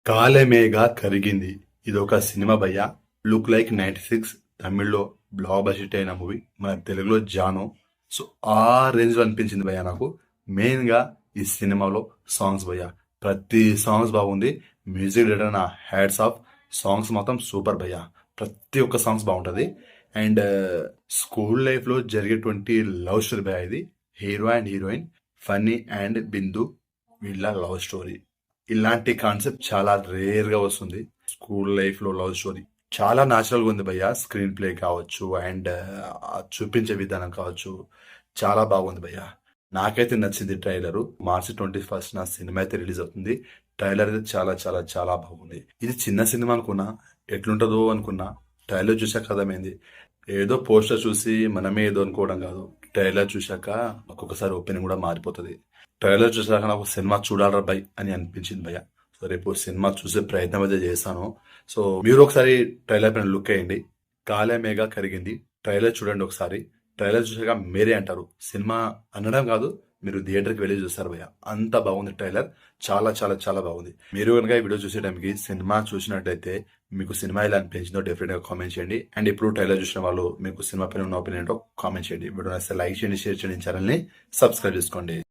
కాలమేగా కరిగింది. ఇదొక సినిమా భయ్య. Look like 96 తమిళ్లో బ్లాక్ బస్టర్ అయిన మూవీ. మన తెలుగులో జాను. సో ఆ రేంజ్ లో అనిపించింది భయ్య నాకు. మెయిన్ గా ఈ సినిమాలో సాంగ్స్ భయ్య. ప్రతి సాంగ్స్ బాగుంది. మ్యూజిక్ డైరెక్టర్ నా హ్యాట్స్ ఆఫ్. సాంగ్స్ మాత్రం సూపర్ భయ్య. ప్రతి ఒక్క సాంగ్స్ బాగుంటది. అండ్ స్కూల్ లైఫ్ లో జరిగేటువంటి లవ్ స్టోరీ భయ్య ఇది. Hero and heroine funny and Bindu వీళ్ళ లవ్ స్టోరీ. ఇలాంటి కాన్సెప్ట్ చాలా రేర్ గా వస్తుంది. స్కూల్ లైఫ్ లో లవ్ స్టోరీ చాలా న్యాచురల్ గా ఉంది భయ్య. స్క్రీన్ ప్లే కావచ్చు అండ్ చూపించే విధానం కావచ్చు చాలా బాగుంది భయ్య. నాకైతే నచ్చింది ట్రైలర్. మార్చి 21 నా సినిమా అయితే రిలీజ్ అవుతుంది. ట్రైలర్ అయితే చాలా చాలా చాలా బాగుంది. ఇది చిన్న సినిమా అనుకున్నా, ఎట్లుంటదో అనుకున్నా. ట్రైలర్ చూసాక అర్థమైంది. ఏదో పోస్టర్ చూసి మనమే ఏదో అనుకోవడం కాదు. ట్రైలర్ చూశాక ఒక్కొక్కసారి ఒపీనియన్ కూడా మారిపోతుంది. ట్రైలర్ చూసాక నాకు సినిమా చూడాలరా బై అని అనిపించింది భయ్య. సో రేపు సినిమా చూసే ప్రయత్నం అయితే చేస్తాను. సో మీరు ఒకసారి ట్రైలర్ పైన లుక్ వేయండి. కాలమేగా కరిగింది. ట్రైలర్ చూడండి ఒకసారి. ట్రైలర్ చూసాక మీరే అంటారు. సినిమా అనడం కాదు, మీరు థియేటర్కి వెళ్ళి చూస్తారు భయ్య. అంత బాగుంది ట్రైలర్. చాలా చాలా చాలా బాగుంది. మీరు కనుక ఈ వీడియో చూసేటప్పుడు సినిమా చూసినట్టయితే మీకు సినిమా ఎలా అనిపించిందో డెఫినెట్ గా కామెంట్ చేయండి. అండ్ ఇప్పుడు ట్రైలర్ చూసిన వాళ్ళు మీకు సినిమా పైన ఉన్న ఒపీనియన్ కామెంట్ చేయండి. వీడియో నచ్చితే లైక్ చేయండి, షేర్ చేయండి, ఛానల్ ని సబ్స్క్రైబ్ చేసుకోండి.